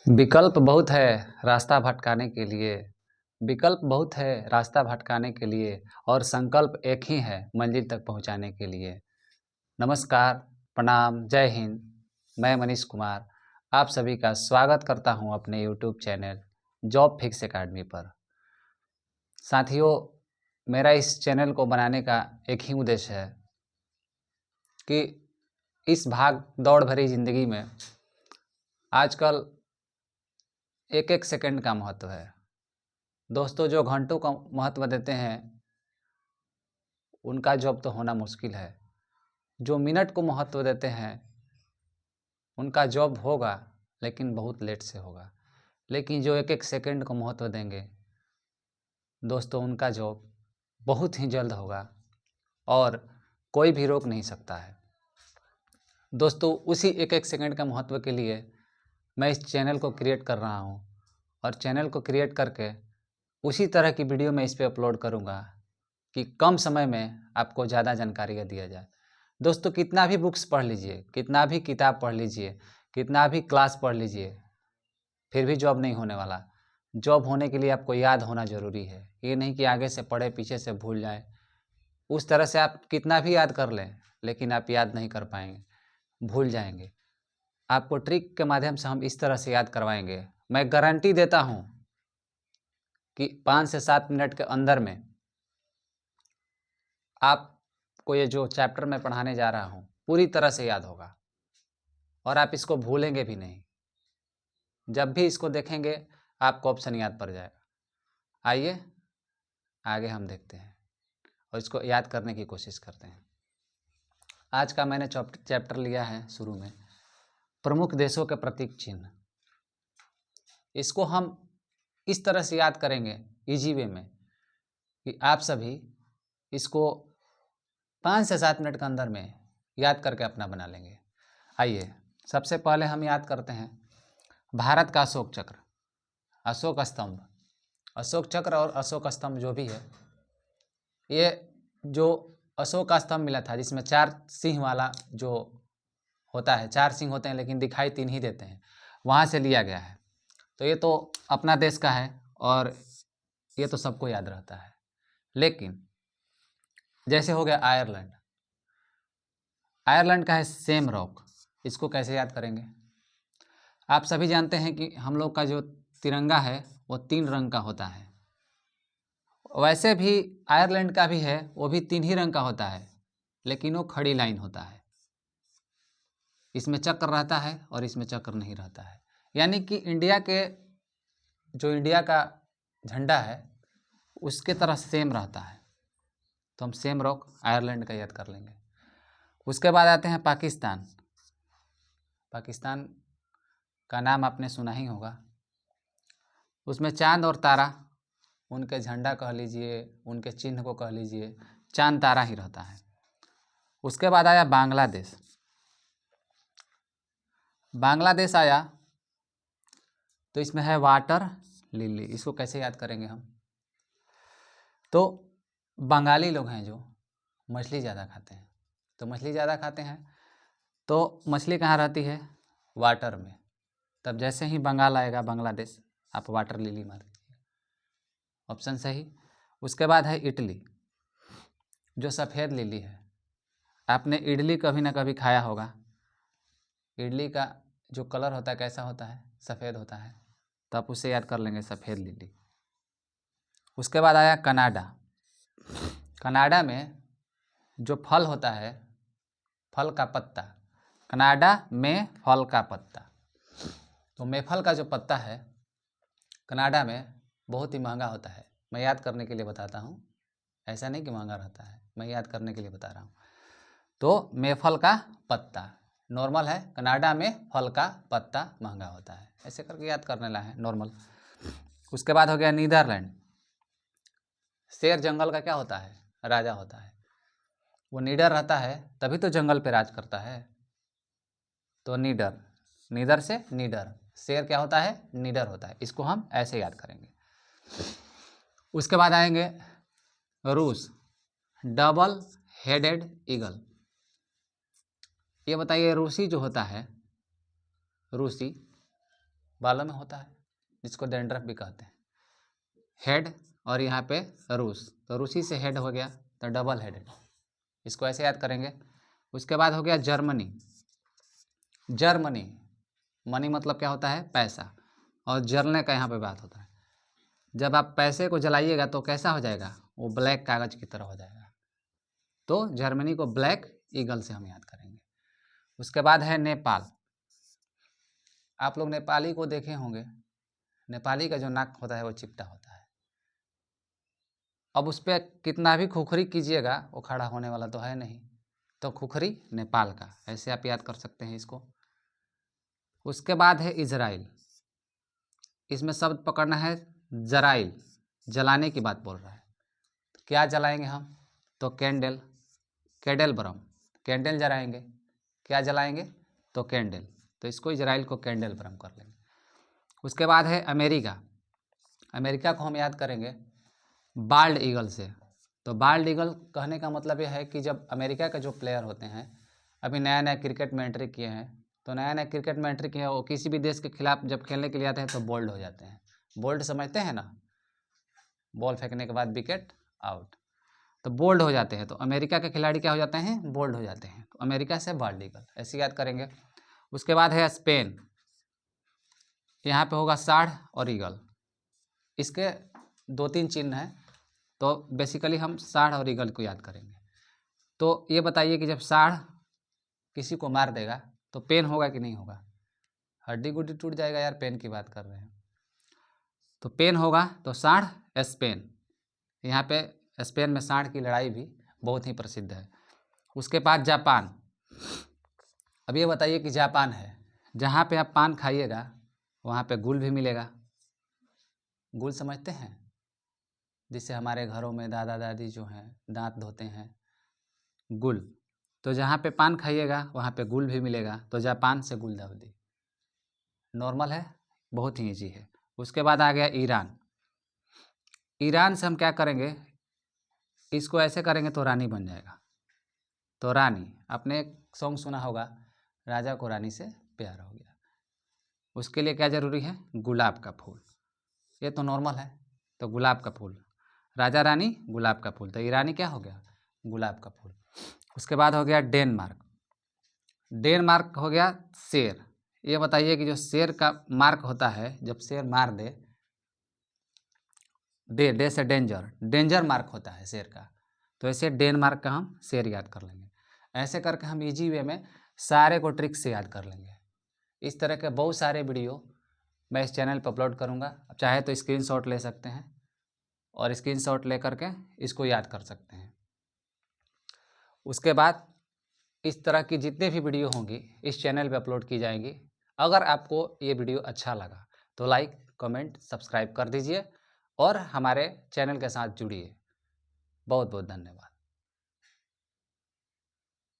विकल्प बहुत है रास्ता भटकाने के लिए। विकल्प बहुत है रास्ता भटकाने के लिए और संकल्प एक ही है मंजिल तक पहुंचाने के लिए। नमस्कार, प्रणाम, जय हिंद। मैं मनीष कुमार आप सभी का स्वागत करता हूं अपने YouTube channel job fix academy पर। साथियों, मेरा इस चैनल को बनाने का एक ही उद्देश्य है कि इस भाग दौड़ भरी ज़िंदगी में आजकल एक एक सेकंड का महत्व है। दोस्तों, जो घंटों का महत्व देते हैं उनका जॉब तो होना मुश्किल है। जो मिनट को महत्व देते हैं उनका जॉब होगा, लेकिन बहुत लेट से होगा। लेकिन जो एक एक सेकंड को महत्व देंगे दोस्तों, उनका जॉब बहुत ही जल्द होगा और कोई भी रोक नहीं सकता है। दोस्तों, उसी एक एक सेकंड का महत्व के लिए मैं इस चैनल को क्रिएट कर रहा हूँ और चैनल को क्रिएट करके उसी तरह की वीडियो मैं इस पे अपलोड करूँगा कि कम समय में आपको ज़्यादा जानकारियाँ दिया जाए। दोस्तों, कितना भी बुक्स पढ़ लीजिए, कितना भी किताब पढ़ लीजिए, कितना भी क्लास पढ़ लीजिए, फिर भी जॉब नहीं होने वाला। जॉब होने के लिए आपको याद होना ज़रूरी है। ये नहीं कि आगे से पढ़े पीछे से भूल जाए। उस तरह से आप कितना भी याद कर लें लेकिन आप याद नहीं कर पाएंगे, भूल जाएंगे। आपको ट्रिक के माध्यम से हम इस तरह से याद करवाएंगे। मैं गारंटी देता हूँ कि 5 से 7 मिनट के अंदर में आपको ये जो चैप्टर मैं पढ़ाने जा रहा हूँ पूरी तरह से याद होगा और आप इसको भूलेंगे भी नहीं। जब भी इसको देखेंगे आपको ऑप्शन याद पड़ जाएगा। आइए आगे हम देखते हैं और इसको याद करने की कोशिश करते हैं। आज का मैंने चैप्टर लिया है शुरू में प्रमुख देशों के प्रतीक चिन्ह। इसको हम इस तरह से याद करेंगे इजी वे में कि आप सभी इसको 5 से 7 मिनट के अंदर में याद करके अपना बना लेंगे। आइए सबसे पहले हम याद करते हैं भारत का अशोक चक्र, अशोक स्तंभ। अशोक चक्र और अशोक स्तंभ जो भी है, ये जो अशोक का स्तंभ मिला था जिसमें 4 सिंह वाला जो होता है, 4 सिंह होते हैं लेकिन दिखाई 3 ही देते हैं, वहाँ से लिया गया है। तो ये तो अपना देश का है और ये तो सबको याद रहता है। लेकिन जैसे हो गया आयरलैंड, आयरलैंड का है सेम रॉक। इसको कैसे याद करेंगे? आप सभी जानते हैं कि हम लोग का जो तिरंगा है वो 3 रंग का होता है। वैसे भी आयरलैंड का भी है, वो भी 3 ही रंग का होता है, लेकिन वो खड़ी लाइन होता है। इसमें चक्र रहता है और इसमें चक्र नहीं रहता है। यानी कि इंडिया के जो इंडिया का झंडा है उसके तरह सेम रहता है। तो हम सेम रॉक आयरलैंड का याद कर लेंगे। उसके बाद आते हैं पाकिस्तान। पाकिस्तान का नाम आपने सुना ही होगा। उसमें चांद और तारा, उनके झंडा कह लीजिए, उनके चिन्ह को कह लीजिए, चांद तारा ही रहता है। उसके बाद आया बांग्लादेश। बांग्लादेश आया तो इसमें है वाटर लिली। इसको कैसे याद करेंगे हम? तो बंगाली लोग हैं जो मछली ज़्यादा खाते हैं, तो मछली ज़्यादा खाते हैं तो मछली कहाँ रहती है? वाटर में। तब जैसे ही बंगाल आएगा बांग्लादेश, आप वाटर लिली मार दीजिए, ऑप्शन सही। उसके बाद है इटली, जो सफ़ेद लिली है। आपने इडली कभी ना कभी खाया होगा। इडली का जो कलर होता है कैसा होता है? सफ़ेद होता है। तो आप उसे याद कर लेंगे, सफ़ेद लिली। उसके बाद आया कनाडा। कनाडा में जो फल होता है, फल का पत्ता, कनाडा में फल का पत्ता। तो मेफल का जो पत्ता है कनाडा में बहुत ही महंगा होता है। मैं याद करने के लिए बताता हूँ, ऐसा नहीं कि महंगा रहता है, मैं याद करने के लिए बता रहा हूँ। तो मेफल का पत्ता नॉर्मल है, कनाडा में फल का पत्ता महंगा होता है। ऐसे करके याद करने ला है नॉर्मल। उसके बाद हो गया नीदरलैंड। शेर जंगल का क्या होता है? राजा होता है। वो निडर रहता है तभी तो जंगल पे राज करता है। तो निडर, निडर से निडर, शेर क्या होता है? निडर होता है। इसको हम ऐसे याद करेंगे। उसके बाद आएंगे रूस, डबल हेडेड ईगल। ये बताइए, रूसी जो होता है, रूसी बालों में होता है, जिसको डैंड्रफ भी कहते हैं। हेड और यहाँ पे रूस, तो रूसी से हेड हो गया तो डबल हेडेड, इसको ऐसे याद करेंगे। उसके बाद हो गया जर्मनी। जर्मनी, मनी मतलब क्या होता है, पैसा, और जलने का यहाँ पे बात होता है। जब आप पैसे को जलाइएगा तो कैसा हो जाएगा, वो ब्लैक कागज की तरह हो जाएगा। तो जर्मनी को ब्लैक ईगल से हम याद करेंगे। उसके बाद है नेपाल। आप लोग नेपाली को देखे होंगे, नेपाली का जो नाक होता है वो चिपटा होता है। अब उस पर कितना भी खुखरी कीजिएगा वो खड़ा होने वाला तो है नहीं, तो खुखरी नेपाल का, ऐसे आप याद कर सकते हैं इसको। उसके बाद है इजराइल। इसमें शब्द पकड़ना है जराइल, जलाने की बात बोल रहा है। क्या जलाएंगे हम, तो कैंडल, कैंडेलबरम, कैंडल जलाएंगे। क्या जलाएंगे, तो कैंडल, तो इसको इजराइल को कैंडेलबरम कर लेंगे। उसके बाद है अमेरिका। अमेरिका को हम याद करेंगे बाल्ड ईगल से। तो बाल्ड ईगल कहने का मतलब यह है कि जब अमेरिका के जो प्लेयर होते हैं, अभी नया नया क्रिकेट में एंट्री किए हैं, तो नया नया क्रिकेट में एंट्री किए हैं, वो किसी भी देश के खिलाफ जब खेलने के लिए आते हैं तो बोल्ड हो जाते हैं। बोल्ड समझते हैं ना, बॉल फेंकने के बाद विकेट आउट, तो बोल्ड हो जाते हैं। तो अमेरिका के खिलाड़ी क्या हो जाते हैं, बोल्ड हो जाते हैं। तो अमेरिका से बाल्ड ईगल, ऐसे याद करेंगे। उसके बाद है स्पेन। यहाँ पे होगा साढ़ और ईगल, इसके 2-3 चिन्ह हैं, तो बेसिकली हम साढ़ और ईगल को याद करेंगे। तो ये बताइए कि जब साढ़ किसी को मार देगा तो पेन होगा कि नहीं होगा, हड्डी गुड्डी टूट जाएगा यार, पेन की बात कर रहे हैं, तो पेन होगा। तो साढ़ स्पेन, यहाँ पे स्पेन में साढ़ की लड़ाई भी बहुत ही प्रसिद्ध है। उसके बाद जापान। अब ये बताइए कि जापान है, जहाँ पे आप पान खाइएगा वहाँ पे गुल भी मिलेगा। गुल समझते हैं, जिससे हमारे घरों में दादा दादी जो हैं दांत धोते हैं, गुल। तो जहाँ पे पान खाइएगा वहाँ पे गुल भी मिलेगा, तो जापान से गुलदाउदी। नॉर्मल है, बहुत ही ईजी है। उसके बाद आ गया ईरान। ईरान से हम क्या करेंगे, इसको ऐसे करेंगे तो रानी बन जाएगा। तो रानी, आपने एक सॉन्ग सुना होगा, राजा को रानी से प्यार हो गया। उसके लिए क्या ज़रूरी है, गुलाब का फूल। ये तो नॉर्मल है, तो गुलाब का फूल, राजा रानी गुलाब का फूल, तो ईरानी क्या हो गया, गुलाब का फूल। उसके बाद हो गया डेनमार्क। डेनमार्क हो गया शेर। ये बताइए कि जो शेर का मार्क होता है, जब शेर मार दे, डे से डेंजर, डेंजर मार्क होता है शेर का, तो ऐसे डेनमार्क का हम शेर याद कर लेंगे। ऐसे करके हम इजी वे में सारे को ट्रिक से याद कर लेंगे। इस तरह के बहुत सारे वीडियो मैं इस चैनल पर अपलोड करूँगा, अब चाहे तो स्क्रीनशॉट ले सकते हैं और स्क्रीनशॉट ले करके इसको याद कर सकते हैं। उसके बाद इस तरह की जितने भी वीडियो होंगी इस चैनल पे अपलोड की जाएंगी। अगर आपको ये वीडियो अच्छा लगा तो लाइक, कमेंट, सब्सक्राइब कर दीजिए और हमारे चैनल के साथ जुड़िए। बहुत बहुत धन्यवाद।